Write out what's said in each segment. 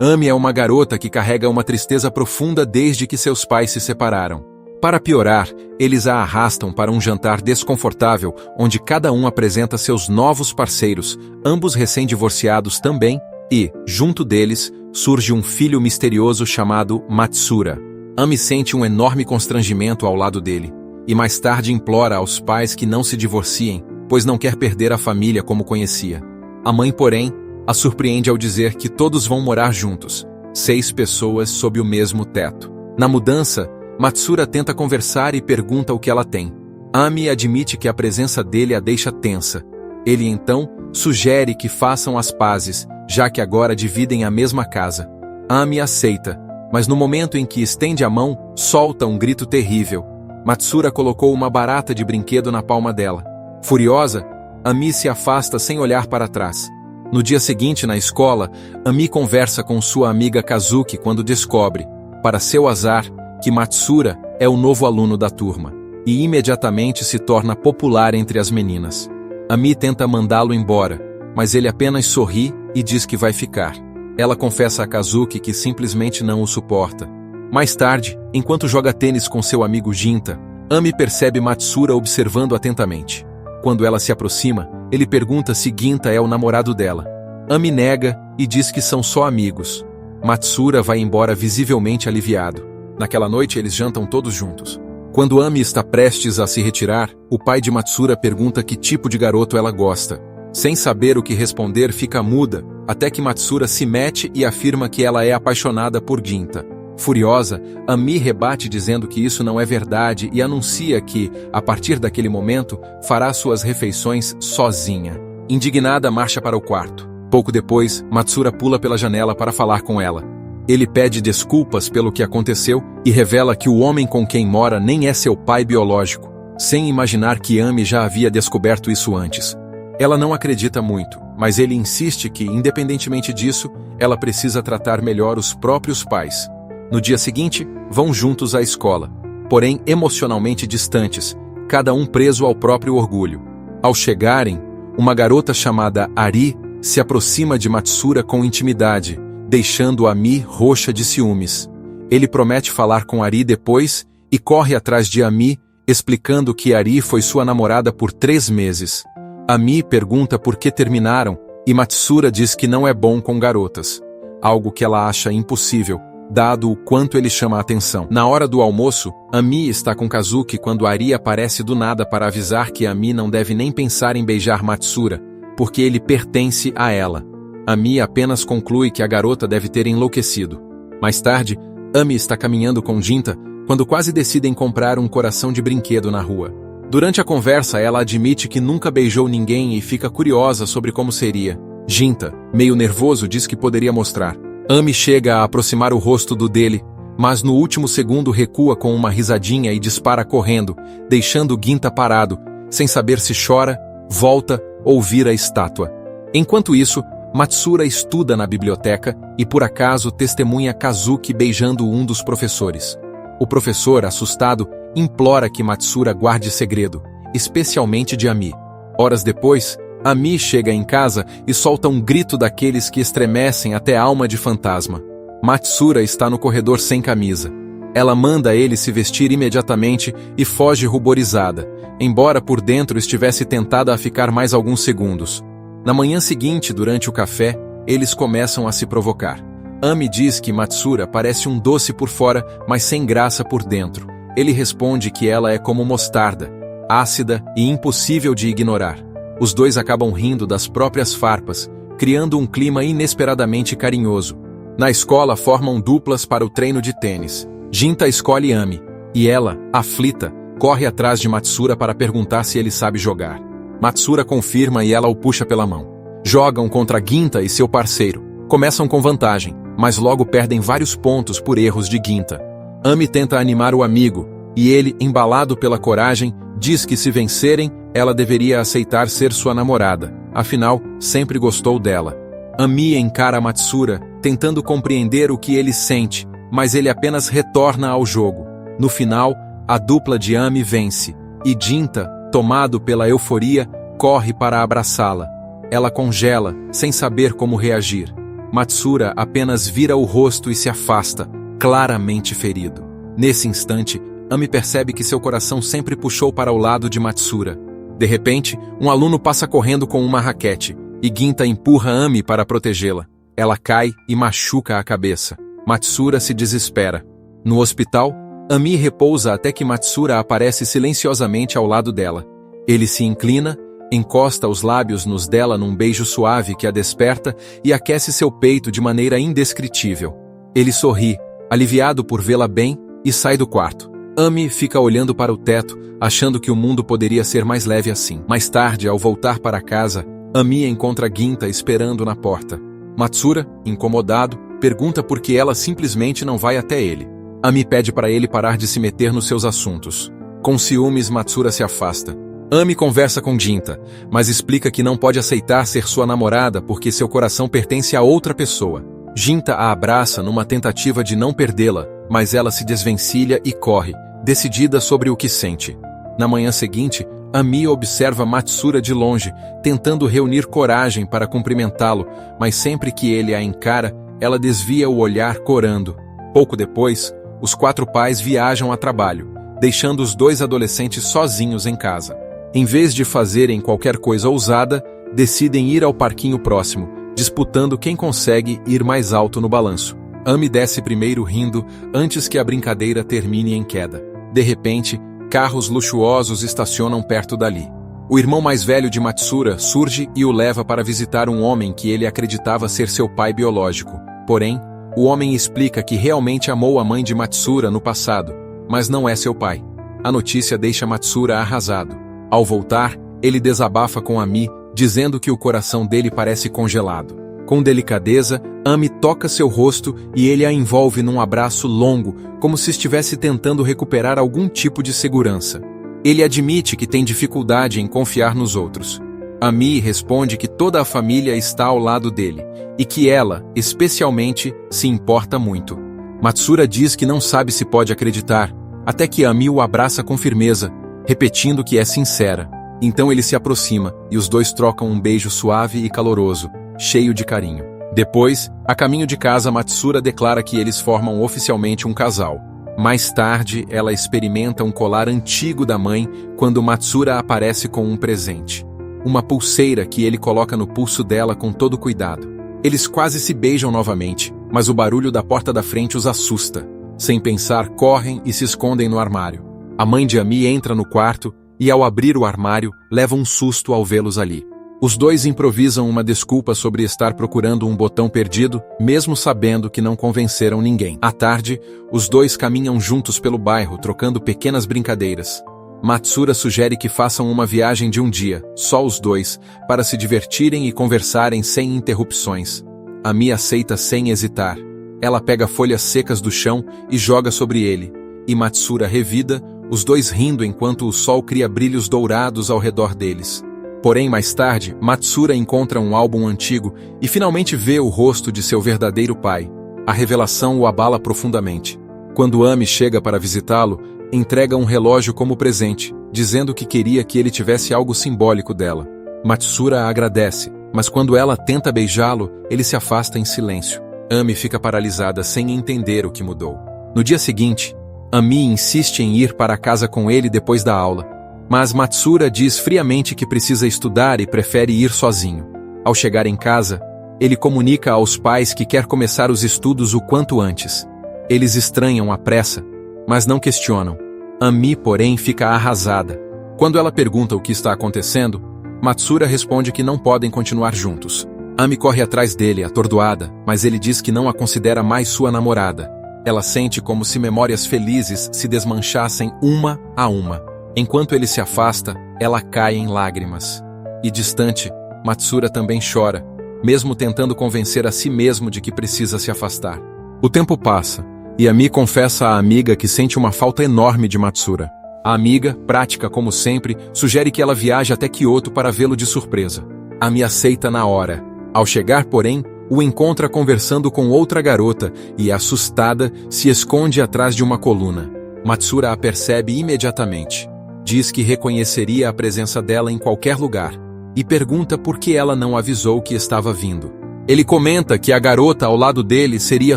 Ami é uma garota que carrega uma tristeza profunda desde que seus pais se separaram. Para piorar, eles a arrastam para um jantar desconfortável, onde cada um apresenta seus novos parceiros, ambos recém-divorciados também, e, junto deles, surge um filho misterioso chamado Matsura. Ami sente um enorme constrangimento ao lado dele, e mais tarde implora aos pais que não se divorciem, pois não quer perder a família como conhecia. A mãe, porém, a surpreende ao dizer que todos vão morar juntos, 6 pessoas sob o mesmo teto. Na mudança, Matsura tenta conversar e pergunta o que ela tem. Ami admite que a presença dele a deixa tensa. Ele então sugere que façam as pazes, já que agora dividem a mesma casa. Ami aceita, mas no momento em que estende a mão, solta um grito terrível. Matsura colocou uma barata de brinquedo na palma dela. Furiosa, Ami se afasta sem olhar para trás. No dia seguinte, na escola, Ami conversa com sua amiga Kazuki quando descobre, para seu azar, que Matsura é o novo aluno da turma, e imediatamente se torna popular entre as meninas. Ami tenta mandá-lo embora, mas ele apenas sorri e diz que vai ficar. Ela confessa a Kazuki que simplesmente não o suporta. Mais tarde, enquanto joga tênis com seu amigo Ginta, Ami percebe Matsura observando atentamente. Quando ela se aproxima, ele pergunta se Ginta é o namorado dela. Ami nega e diz que são só amigos. Matsura vai embora visivelmente aliviado. Naquela noite eles jantam todos juntos. Quando Ami está prestes a se retirar, o pai de Matsura pergunta que tipo de garoto ela gosta. Sem saber o que responder, fica muda, até que Matsura se mete e afirma que ela é apaixonada por Ginta. Furiosa, Ami rebate dizendo que isso não é verdade e anuncia que, a partir daquele momento, fará suas refeições sozinha. Indignada, marcha para o quarto. Pouco depois, Matsura pula pela janela para falar com ela. Ele pede desculpas pelo que aconteceu e revela que o homem com quem mora nem é seu pai biológico, sem imaginar que Ami já havia descoberto isso antes. Ela não acredita muito, mas ele insiste que, independentemente disso, ela precisa tratar melhor os próprios pais. No dia seguinte, vão juntos à escola, porém emocionalmente distantes, cada um preso ao próprio orgulho. Ao chegarem, uma garota chamada Ari se aproxima de Matsura com intimidade, deixando Ami roxa de ciúmes. Ele promete falar com Ari depois e corre atrás de Ami, explicando que Ari foi sua namorada por 3 meses. Ami pergunta por que terminaram e Matsura diz que não é bom com garotas, algo que ela acha impossível, dado o quanto ele chama a atenção. Na hora do almoço, Ami está com Kazuki quando Ari aparece do nada para avisar que Ami não deve nem pensar em beijar Matsura, porque ele pertence a ela. Ami apenas conclui que a garota deve ter enlouquecido. Mais tarde, Ami está caminhando com Ginta quando quase decidem comprar um coração de brinquedo na rua. Durante a conversa, ela admite que nunca beijou ninguém e fica curiosa sobre como seria. Ginta, meio nervoso, diz que poderia mostrar. Ami chega a aproximar o rosto do dele, mas no último segundo recua com uma risadinha e dispara correndo, deixando Ginta parado, sem saber se chora, volta ou vira estátua. Enquanto isso, Matsura estuda na biblioteca e por acaso testemunha Kazuki beijando um dos professores. O professor, assustado, implora que Matsura guarde segredo, especialmente de Ami. Horas depois, Ami chega em casa e solta um grito daqueles que estremecem até a alma de fantasma. Matsura está no corredor sem camisa. Ela manda ele se vestir imediatamente e foge ruborizada, embora por dentro estivesse tentada a ficar mais alguns segundos. Na manhã seguinte, durante o café, eles começam a se provocar. Ami diz que Matsura parece um doce por fora, mas sem graça por dentro. Ele responde que ela é como mostarda, ácida e impossível de ignorar. Os dois acabam rindo das próprias farpas, criando um clima inesperadamente carinhoso. Na escola, formam duplas para o treino de tênis. Ginta escolhe Ami, e ela, aflita, corre atrás de Matsura para perguntar se ele sabe jogar. Matsura confirma e ela o puxa pela mão. Jogam contra Ginta e seu parceiro. Começam com vantagem, mas logo perdem vários pontos por erros de Ginta. Ami tenta animar o amigo, e ele, embalado pela coragem, diz que se vencerem, ela deveria aceitar ser sua namorada, afinal, sempre gostou dela. Ami encara Matsura, tentando compreender o que ele sente, mas ele apenas retorna ao jogo. No final, a dupla de Ami vence, e Ginta, tomado pela euforia, corre para abraçá-la. Ela congela, sem saber como reagir. Matsura apenas vira o rosto e se afasta, claramente ferido. Nesse instante, Ami percebe que seu coração sempre puxou para o lado de Matsura. De repente, um aluno passa correndo com uma raquete, e Ginta empurra Ami para protegê-la. Ela cai e machuca a cabeça. Matsura se desespera. No hospital, Ami repousa até que Matsura aparece silenciosamente ao lado dela. Ele se inclina, encosta os lábios nos dela num beijo suave que a desperta e aquece seu peito de maneira indescritível. Ele sorri, aliviado por vê-la bem, e sai do quarto. Ami fica olhando para o teto, achando que o mundo poderia ser mais leve assim. Mais tarde, ao voltar para casa, Ami encontra Ginta esperando na porta. Matsura, incomodado, pergunta por que ela simplesmente não vai até ele. Ami pede para ele parar de se meter nos seus assuntos. Com ciúmes, Matsura se afasta. Ami conversa com Ginta, mas explica que não pode aceitar ser sua namorada porque seu coração pertence a outra pessoa. Ginta a abraça numa tentativa de não perdê-la, mas ela se desvencilha e corre, decidida sobre o que sente. Na manhã seguinte, Ami observa Matsura de longe, tentando reunir coragem para cumprimentá-lo, mas sempre que ele a encara, ela desvia o olhar corando. Pouco depois, os 4 pais viajam a trabalho, deixando os 2 adolescentes sozinhos em casa. Em vez de fazerem qualquer coisa ousada, decidem ir ao parquinho próximo, disputando quem consegue ir mais alto no balanço. Ami desce primeiro rindo, antes que a brincadeira termine em queda. De repente, carros luxuosos estacionam perto dali. O irmão mais velho de Matsura surge e o leva para visitar um homem que ele acreditava ser seu pai biológico. Porém, o homem explica que realmente amou a mãe de Matsura no passado, mas não é seu pai. A notícia deixa Matsura arrasado. Ao voltar, ele desabafa com Ami, dizendo que o coração dele parece congelado. Com delicadeza, Ami toca seu rosto e ele a envolve num abraço longo, como se estivesse tentando recuperar algum tipo de segurança. Ele admite que tem dificuldade em confiar nos outros. Ami responde que toda a família está ao lado dele, e que ela, especialmente, se importa muito. Matsura diz que não sabe se pode acreditar, até que Ami o abraça com firmeza, repetindo que é sincera. Então ele se aproxima, e os 2 trocam um beijo suave e caloroso, cheio de carinho. Depois, a caminho de casa, Matsura declara que eles formam oficialmente um casal. Mais tarde, ela experimenta um colar antigo da mãe quando Matsura aparece com um presente. Uma pulseira que ele coloca no pulso dela com todo cuidado. Eles quase se beijam novamente, mas o barulho da porta da frente os assusta. Sem pensar, correm e se escondem no armário. A mãe de Ami entra no quarto e, ao abrir o armário, leva um susto ao vê-los ali. Os 2 improvisam uma desculpa sobre estar procurando um botão perdido, mesmo sabendo que não convenceram ninguém. À tarde, os 2 caminham juntos pelo bairro, trocando pequenas brincadeiras. Matsura sugere que façam uma viagem de um dia, só os 2, para se divertirem e conversarem sem interrupções. Ami aceita sem hesitar. Ela pega folhas secas do chão e joga sobre ele, e Matsura revida, os 2 rindo enquanto o sol cria brilhos dourados ao redor deles. Porém, mais tarde, Matsura encontra um álbum antigo e finalmente vê o rosto de seu verdadeiro pai. A revelação o abala profundamente. Quando Ami chega para visitá-lo, entrega um relógio como presente, dizendo que queria que ele tivesse algo simbólico dela. Matsura agradece, mas quando ela tenta beijá-lo, ele se afasta em silêncio. Ami fica paralisada sem entender o que mudou. No dia seguinte, Ami insiste em ir para casa com ele depois da aula, mas Matsura diz friamente que precisa estudar e prefere ir sozinho. Ao chegar em casa, ele comunica aos pais que quer começar os estudos o quanto antes. Eles estranham a pressa, mas não questionam. Ami, porém, fica arrasada. Quando ela pergunta o que está acontecendo, Matsura responde que não podem continuar juntos. Ami corre atrás dele, atordoada, mas ele diz que não a considera mais sua namorada. Ela sente como se memórias felizes se desmanchassem uma a uma. Enquanto ele se afasta, ela cai em lágrimas. E distante, Matsura também chora, mesmo tentando convencer a si mesmo de que precisa se afastar. O tempo passa, e Ami confessa à amiga que sente uma falta enorme de Matsura. A amiga, prática como sempre, sugere que ela viaje até Kyoto para vê-lo de surpresa. Ami aceita na hora. Ao chegar, porém, o encontra conversando com outra garota e, assustada, se esconde atrás de uma coluna. Matsura a percebe imediatamente. Diz que reconheceria a presença dela em qualquer lugar e pergunta por que ela não avisou que estava vindo. Ele comenta que a garota ao lado dele seria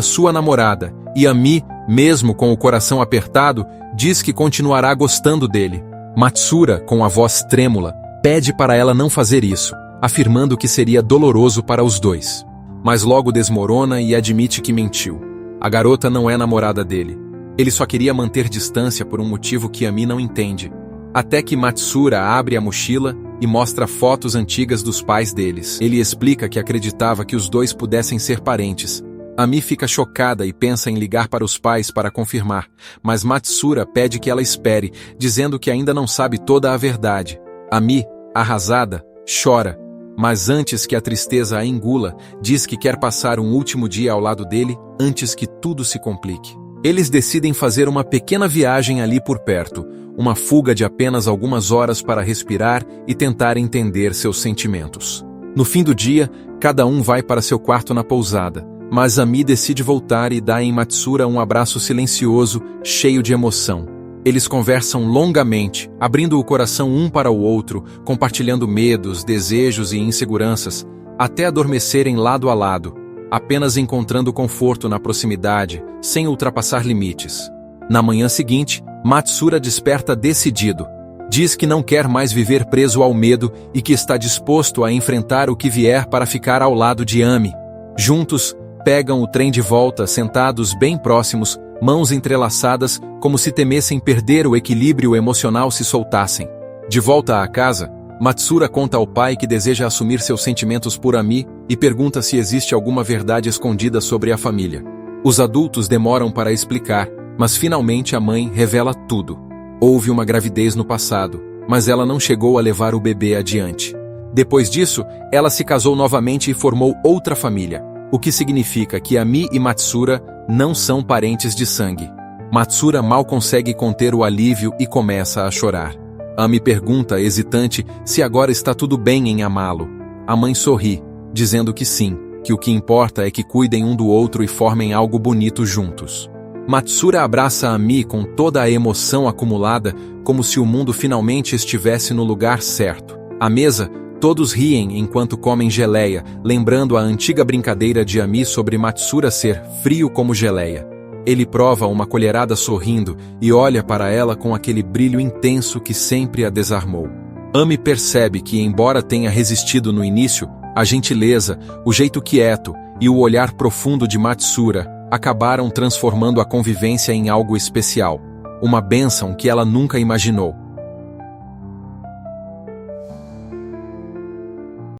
sua namorada, e Ami, mesmo com o coração apertado, diz que continuará gostando dele. Matsura, com a voz trêmula, pede para ela não fazer isso, afirmando que seria doloroso para os dois. Mas logo desmorona e admite que mentiu. A garota não é namorada dele. Ele só queria manter distância por um motivo que Ami não entende. Até que Matsura abre a mochila e mostra fotos antigas dos pais deles. Ele explica que acreditava que os dois pudessem ser parentes. Ami fica chocada e pensa em ligar para os pais para confirmar, mas Matsura pede que ela espere, dizendo que ainda não sabe toda a verdade. Ami, arrasada, chora, mas antes que a tristeza a engula, diz que quer passar um último dia ao lado dele antes que tudo se complique. Eles decidem fazer uma pequena viagem ali por perto, uma fuga de apenas algumas horas para respirar e tentar entender seus sentimentos. No fim do dia, cada um vai para seu quarto na pousada, mas Ami decide voltar e dá em Matsura um abraço silencioso, cheio de emoção. Eles conversam longamente, abrindo o coração um para o outro, compartilhando medos, desejos e inseguranças, até adormecerem lado a lado, apenas encontrando conforto na proximidade, sem ultrapassar limites. Na manhã seguinte, Matsura desperta decidido. Diz que não quer mais viver preso ao medo e que está disposto a enfrentar o que vier para ficar ao lado de Ami. Juntos, pegam o trem de volta, sentados bem próximos, mãos entrelaçadas, como se temessem perder o equilíbrio emocional se soltassem. De volta à casa, Matsura conta ao pai que deseja assumir seus sentimentos por Ami e pergunta se existe alguma verdade escondida sobre a família. Os adultos demoram para explicar, mas finalmente a mãe revela tudo. Houve uma gravidez no passado, mas ela não chegou a levar o bebê adiante. Depois disso, ela se casou novamente e formou outra família, o que significa que Ami e Matsura não são parentes de sangue. Matsura mal consegue conter o alívio e começa a chorar. Ami pergunta, hesitante, se agora está tudo bem em amá-lo. A mãe sorri, dizendo que sim, que o que importa é que cuidem um do outro e formem algo bonito juntos. Matsura abraça Ami com toda a emoção acumulada, como se o mundo finalmente estivesse no lugar certo. À mesa, todos riem enquanto comem geleia, lembrando a antiga brincadeira de Ami sobre Matsura ser frio como geleia. Ele prova uma colherada sorrindo e olha para ela com aquele brilho intenso que sempre a desarmou. Ami percebe que, embora tenha resistido no início, a gentileza, o jeito quieto e o olhar profundo de Matsura acabaram transformando a convivência em algo especial, uma bênção que ela nunca imaginou.